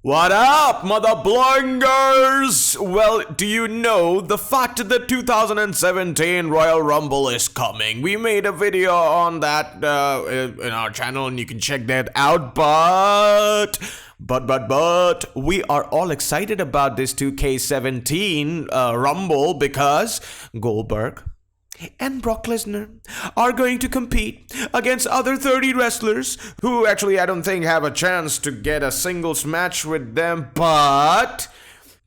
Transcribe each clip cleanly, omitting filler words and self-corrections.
What up, mother blingers? Well, do you know the fact that 2017 Royal Rumble is coming? We made a video on that in our channel and you can check that out, but we are all excited about this 2K17 Rumble because Goldberg and Brock Lesnar are going to compete against other 30 wrestlers who actually I don't think have a chance to get a singles match with them, but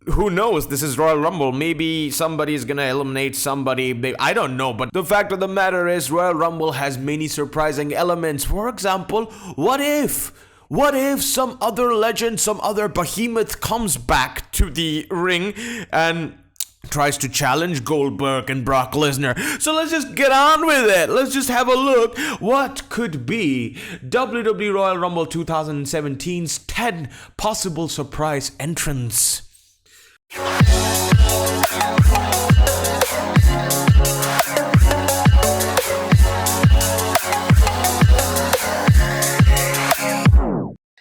who knows? This is Royal Rumble. Maybe somebody's gonna eliminate somebody. I don't know, but the fact of the matter is Royal Rumble has many surprising elements. For example, what if some other legend, some other behemoth comes back to the ring and tries to challenge Goldberg and Brock Lesnar? So let's just get on with it. Let's just have a look. What could be WWE Royal Rumble 2017's 10 possible surprise entrants?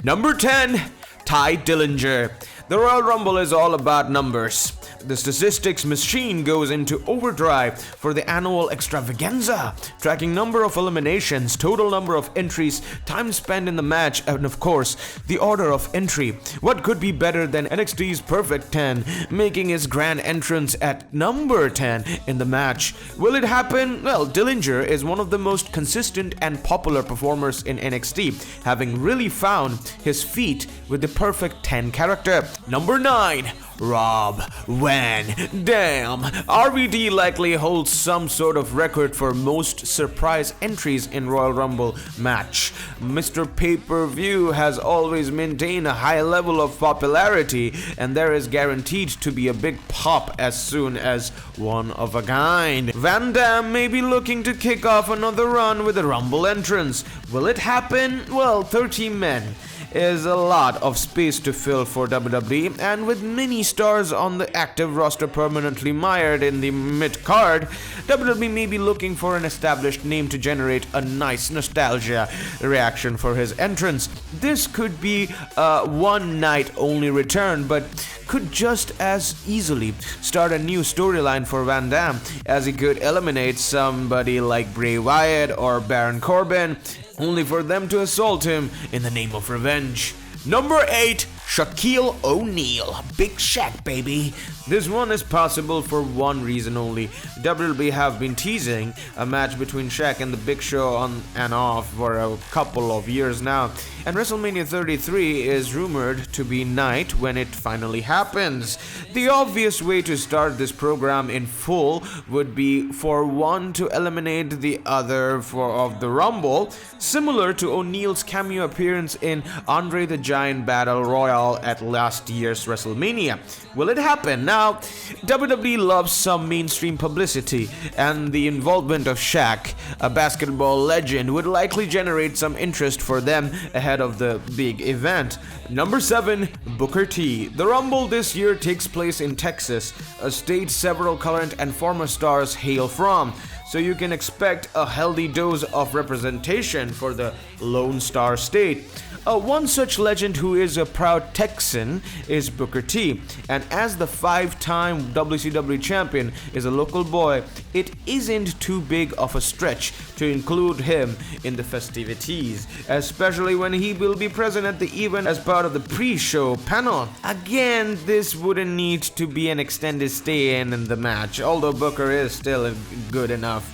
Number 10, Ty Dillinger. The Royal Rumble is all about numbers. The statistics machine goes into overdrive for the annual extravaganza, tracking number of eliminations, total number of entries, time spent in the match, and of course, the order of entry. What could be better than NXT's Perfect 10, making its grand entrance at number 10 in the match? Will it happen? Well, Dillinger is one of the most consistent and popular performers in NXT, having really found his feet with the Perfect 10 character. Number 9. Rob Van Dam. RVD likely holds some sort of record for most surprise entries in Royal Rumble match. Mr. Pay-Per-View has always maintained a high level of popularity, and there is guaranteed to be a big pop as soon as one of a kind. Van Dam may be looking to kick off another run with a Rumble entrance. Will it happen? Well, 30 men is a lot of space to fill for WWE, and with many stars on the active roster permanently mired in the mid-card, WWE may be looking for an established name to generate a nice nostalgia reaction for his entrance. This could be a one-night only return, but could just as easily start a new storyline for Van Dam, as he could eliminate somebody like Bray Wyatt or Baron Corbin, only for them to assault him in the name of revenge. Number 8, Shaquille O'Neal. Big Shaq, baby. This one is possible for one reason only. WWE have been teasing a match between Shaq and the Big Show on and off for a couple of years now, and WrestleMania 33 is rumored to be night when it finally happens. The obvious way to start this program in full would be for one to eliminate the other of the Rumble, similar to O'Neal's cameo appearance in Andre the Giant Battle Royal at last year's WrestleMania. Will it happen? Now, WWE loves some mainstream publicity, and the involvement of Shaq, a basketball legend, would likely generate some interest for them ahead of the big event. Number 7, Booker T. The Rumble this year takes place in Texas, a state several current and former stars hail from, so you can expect a healthy dose of representation for the Lone Star State. One such legend who is a proud Texan is Booker T, and as the 5-time WCW champion is a local boy, it isn't too big of a stretch to include him in the festivities, especially when he will be present at the event as part of the pre-show panel. Again, this wouldn't need to be an extended stay in the match, although Booker is still in good enough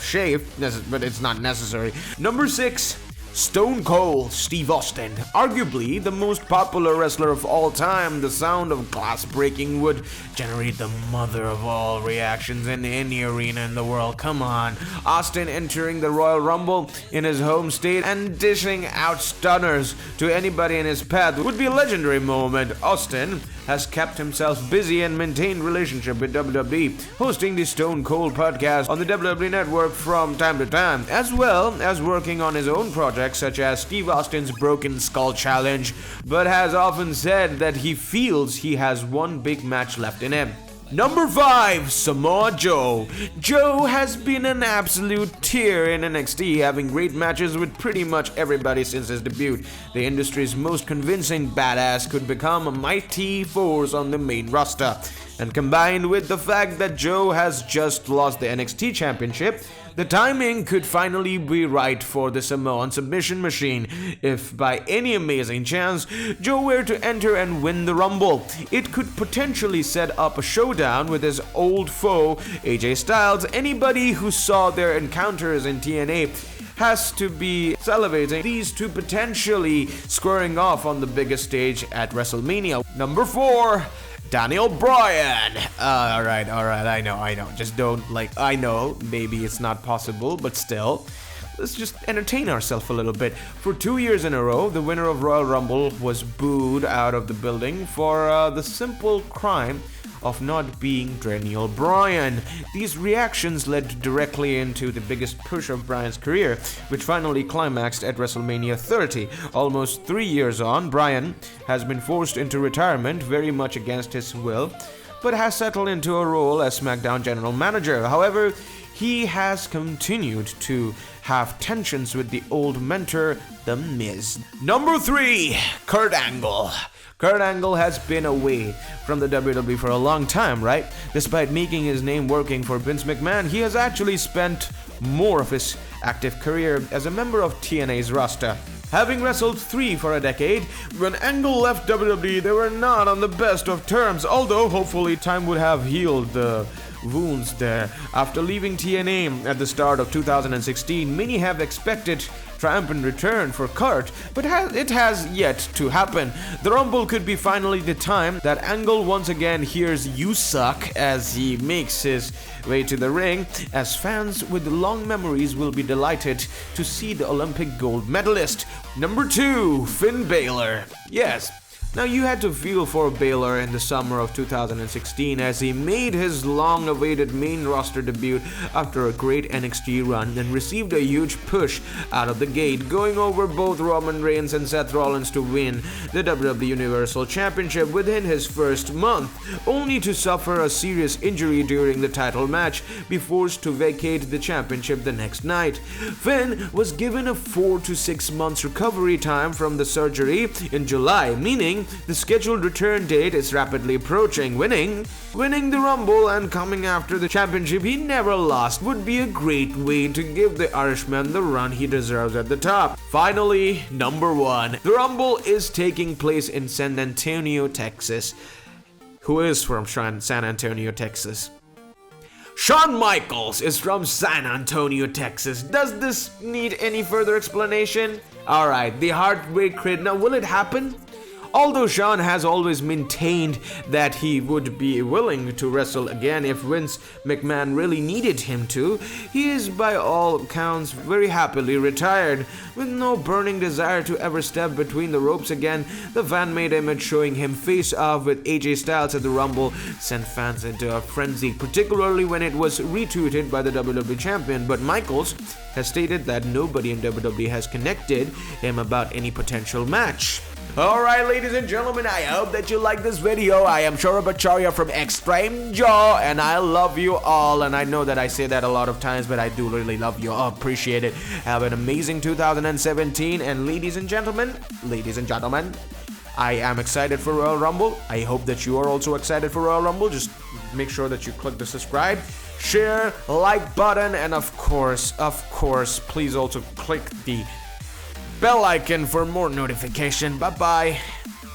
shape, but it's not necessary. Number 6, Stone Cold Steve Austin. Arguably the most popular wrestler of all time, the sound of glass breaking would generate the mother of all reactions in any arena in the world. Come on. Austin entering the Royal Rumble in his home state and dishing out stunners to anybody in his path would be a legendary moment. Austin has kept himself busy and maintained relationship with WWE, hosting the Stone Cold podcast on the WWE Network from time to time, as well as working on his own projects such as Steve Austin's Broken Skull Challenge, but has often said that he feels he has one big match left in him. Number 5, Samoa Joe. Joe has been an absolute tier in NXT, having great matches with pretty much everybody since his debut. The industry's most convincing badass could become a mighty force on the main roster. And combined with the fact that Joe has just lost the NXT Championship, the timing could finally be right for the Samoan submission machine. If by any amazing chance Joe were to enter and win the Rumble, it could potentially set up a showdown with his old foe AJ Styles. Anybody who saw their encounters in TNA has to be salivating these two potentially squaring off on the biggest stage at WrestleMania. Number 4, Daniel Bryan. Alright, I know. Just don't, I know, maybe it's not possible, but still, let's just entertain ourselves a little bit. For 2 years in a row, the winner of Royal Rumble was booed out of the building for the simple crime of not being Daniel Bryan. These reactions led directly into the biggest push of Bryan's career, which finally climaxed at WrestleMania 30. Almost 3 years on, Bryan has been forced into retirement very much against his will, but has settled into a role as SmackDown General Manager. However, he has continued to have tensions with the old mentor, The Miz. Number 3, Kurt Angle. Kurt Angle has been away from the WWE for a long time, right? Despite making his name working for Vince McMahon, he has actually spent more of his active career as a member of TNA's roster. Having wrestled 3 for a decade, when Angle left WWE, they were not on the best of terms, although hopefully time would have healed the wounds there. After leaving TNA at the start of 2016, many have expected triumphant return for Kurt, but it has yet to happen. The Rumble could be finally the time that Angle once again hears "You suck" as he makes his way to the ring, as fans with long memories will be delighted to see the Olympic gold medalist. Number 2, Finn Balor. Yes, now you had to feel for Balor in the summer of 2016 as he made his long-awaited main roster debut after a great NXT run and received a huge push out of the gate, going over both Roman Reigns and Seth Rollins to win the WWE Universal Championship within his first month, only to suffer a serious injury during the title match, be forced to vacate the championship the next night. Finn was given a 4 to 6 months recovery time from the surgery in July, meaning the scheduled return date is rapidly approaching. Winning the Rumble and coming after the championship he never lost would be a great way to give the Irishman the run he deserves at the top. Finally, number 1. The Rumble is taking place in San Antonio, Texas. Who is from San Antonio, Texas? Shawn Michaels is from San Antonio, Texas. Does this need any further explanation? Alright, the Heartbreak Kid. Now, will it happen? Although Shawn has always maintained that he would be willing to wrestle again if Vince McMahon really needed him to, he is by all accounts very happily retired. With no burning desire to ever step between the ropes again, the fan-made image showing him face-off with AJ Styles at the Rumble sent fans into a frenzy, particularly when it was retweeted by the WWE Champion. But Michaels has stated that nobody in WWE has connected him about any potential match. Alright, ladies and gentlemen, I hope that you like this video. I am Shora Bacharya from XtremeJaw, and I love you all. And I know that I say that a lot of times, but I do really love you all. Appreciate it. Have an amazing 2017. And ladies and gentlemen, I am excited for Royal Rumble. I hope that you are also excited for Royal Rumble. Just make sure that you click the subscribe, share, like button, and of course, please also click the bell icon for more notification. Bye-bye.